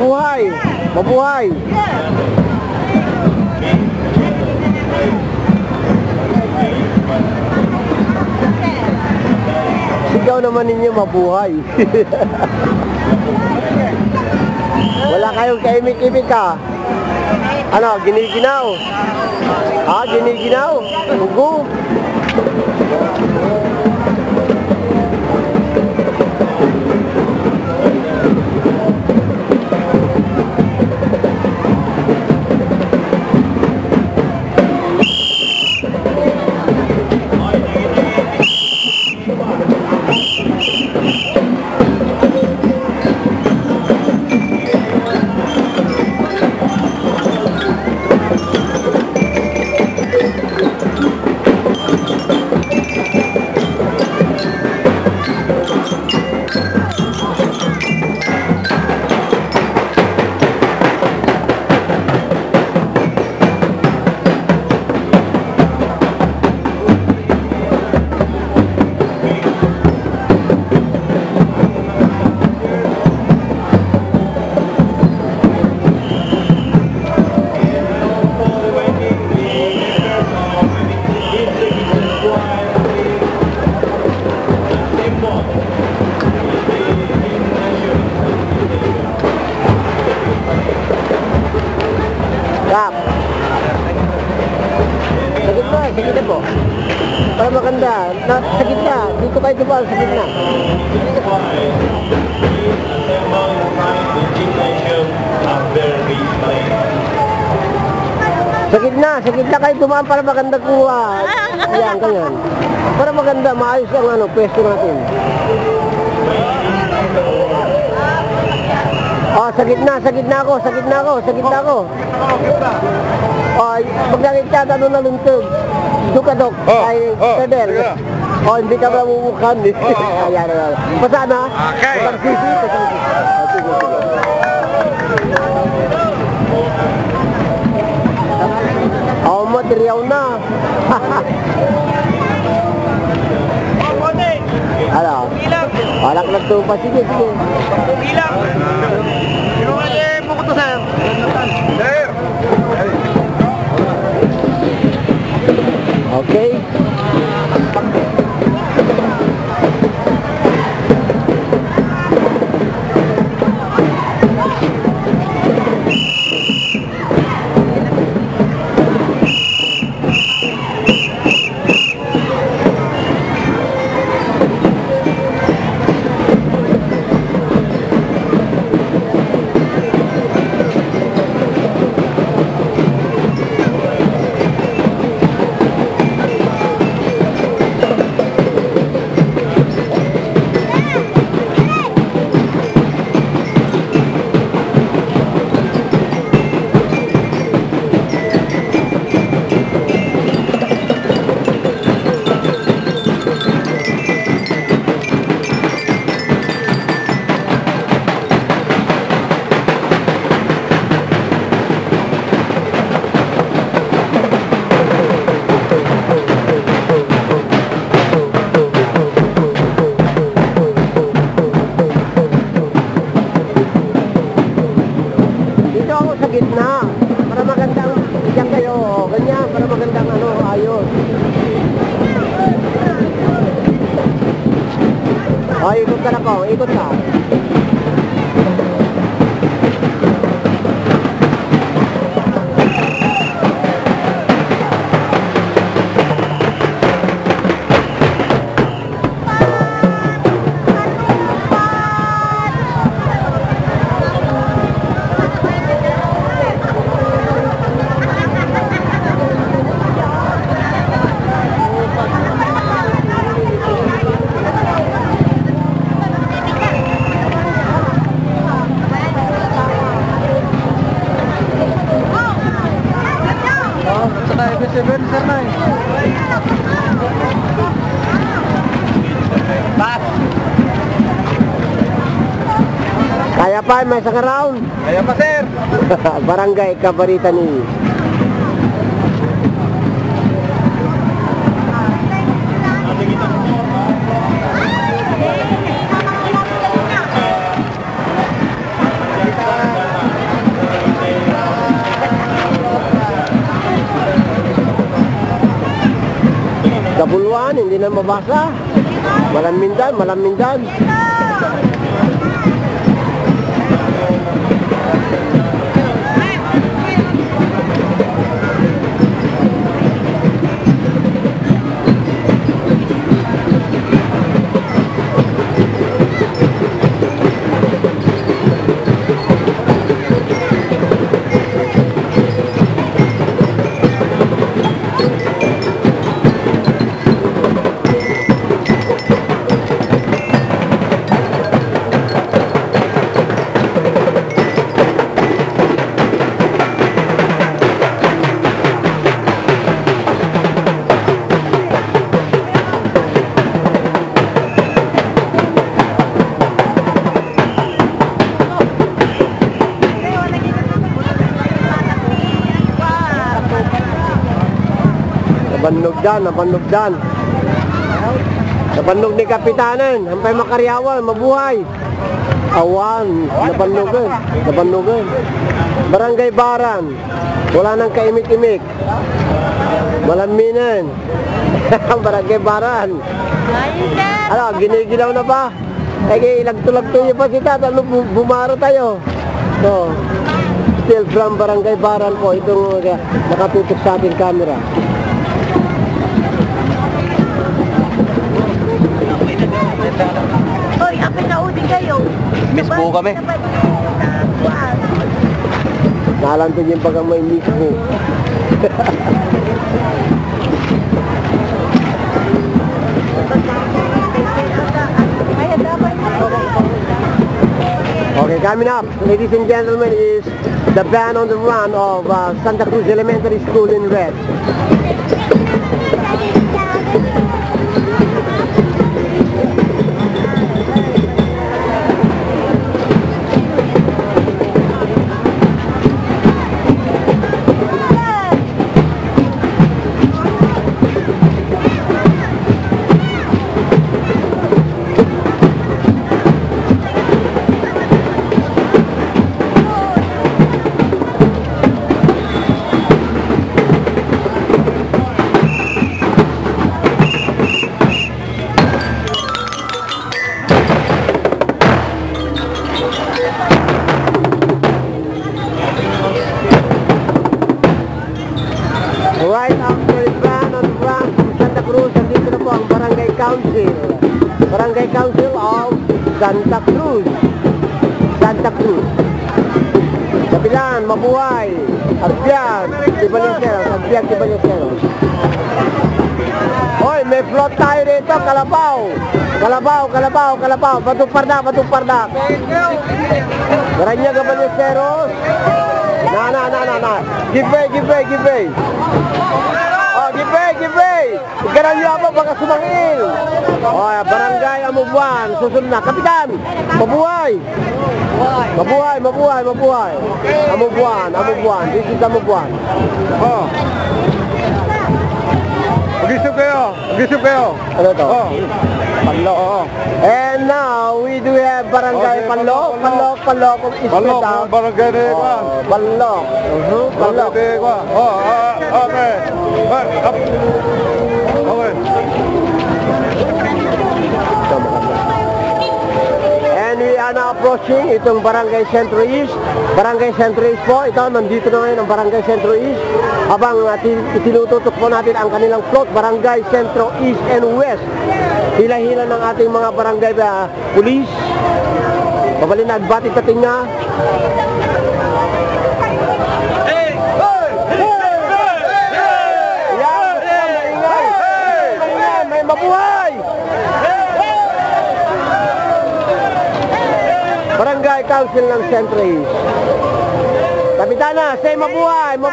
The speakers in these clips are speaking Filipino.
Mabuhay! Mabuhay! Sigaw naman ninyo, mabuhay! Wala kayong kaimik-imik ka? Ano, giniginaw? Ah, giniginaw? Ugo? Sa gitna po. Para maganda. Sa gitna. Dito kayo dumaan sa gitna. Sa gitna kayo dumaan para maganda kuha. Yan, ganyan. Para maganda, maayos ang ano, pwesto natin. Oh, sa gitna ako. Oh, pag nakita ka doon naluntog, dukadok, ay pedal. Oh, hindi ka mamumukan. Ayan. Pasana? Okay. Pasang-sisi. Oh, material na. Ano? Alak na ito pa. Sige. Ilang. Sino nga mo ko to, sir? Sir. Okay. Gitna para magandang diyan kayo, ganyan para magandang ano, ayos. Oh, ikot ka na po, ikot ka. Kaya pa, may isang round. Kaya pa, sir. Barangay Cabaritani. 1, hindi na mabasa. Malamindan, malamindan. Nabannog dyan. Nabannog ni Kapitanan. Hampay makaryawan, mabuhay. Awan, nabannogan. Barangay Baran. Wala nang kaimik-imik. Malaminan. Barangay Baran. Ano, ginigilaw na ba? Eh, ilagto-lagto niyo pa si Tata. Bumaro tayo. So, still from Barangay Baran po. Itong nakatutok sa ating camera. Hoy, apin na udi kayo. Miss po kami. Nalantin yung pagka may miss po. Okay, coming up, ladies and gentlemen, is the band on the run of Santa Cruz Elementary School in red. Right after the band on the run from Santa Cruz, andito na po ang Barangay Council. Barangay Council of Santa Cruz. Santa Cruz. Kapilan, mabuhay. Agbiag, Tibalyeseros. Hoy, may float tayo dito, Kalabaw. Patupar-dak. Barangay Tibalyeseros. Na. Give way. Oh, give way. Ikaran niyo ako, baka sumangil. Oh, Barangay Amubuan, susunod na. Kapitan, mabuhay. Amubuan. This is Amubuan. Oh. Mag-isip kayo. Ano to? Oh. Panlo, oh. And now, we do have Barangay Panlok. Panlok of Panlok, Barangay de Kwan. Panlok. Panlok de Kwan. Oh, okay. Okay. And we are now approaching itong Barangay Centro East. Barangay Centro East po. Ito, nandito na ngayon ang Barangay Centro East. Habang tinututok po natin ang kanilang float, Barangay Centro East and West. Hila-hila ng ating mga barangay pulis. Pabalinag, batit pating nga. May mabuhay! Barangay Council ng Centro East. Kapitana, say mabuhay!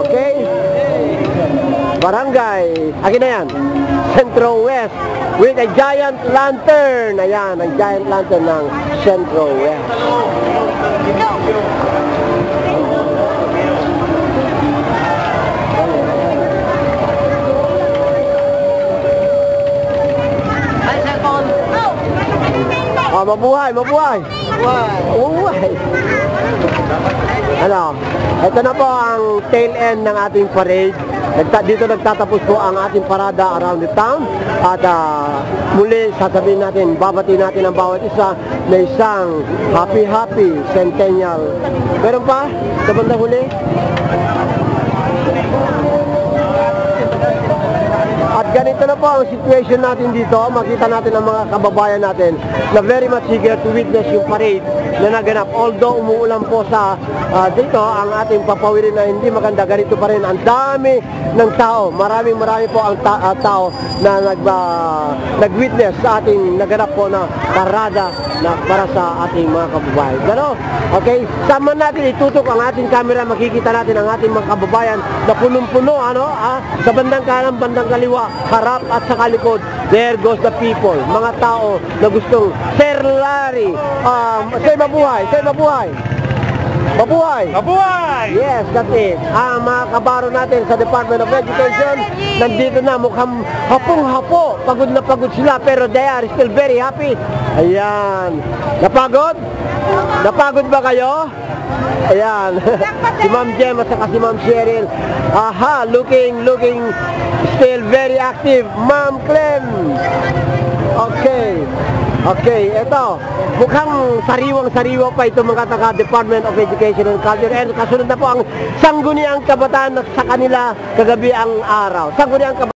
Okay? Barangay, akin na yan, Centro West with a giant lantern. Ayan, ang giant lantern ng Centro West. Mabuhay, mabuhay. Mabuhay. Ano, ito na po ang tail end ng ating parade. Dito nagtatapos po ang ating parada around the town. At muli sasabihin natin, babati natin ang bawat isa na isang happy centennial. Meron pa? Sa bandang huli? At ganito na po ang situation natin dito. Makita natin ang mga kababayan natin na very much eager to witness yung parade na naganap. Although umuulan po sa dito, ang ating papawirin na hindi maganda, ganito pa rin. Ang dami ng tao. Maraming po ang tao na nag-witness sa ating naganap po na parada na para sa ating mga kababayan. Gano? Okay? Sama natin itutok ang ating camera. Makikita natin ang ating mga kababayan na punong-puno, sa bandang kanan, bandang kaliwa, harap at sa kalikod. There goes the people. Mga tao na gustong Sir Larry, say mabuhay, say mabuhay. Mabuhay! Mabuhay! Yes, that's it. Ang mga kabaro natin sa Department of Education, nandito na, mukhang hapong-hapo. Pagod na pagod sila, pero they are still very happy. Ayan. Napagod? Napagod ba kayo? Ayan. Si Ma'am Jem at saka si Ma'am Cheryl. Aha, looking still very active. Ma'am Clem. Okay, eto. Mukhang sariwang-sariwa pa ito mga taga-Department of Education and Culture. And kasunod na po ang sangguniang kabataan sa kanila kagabi ang araw. Sangguniang kabataan.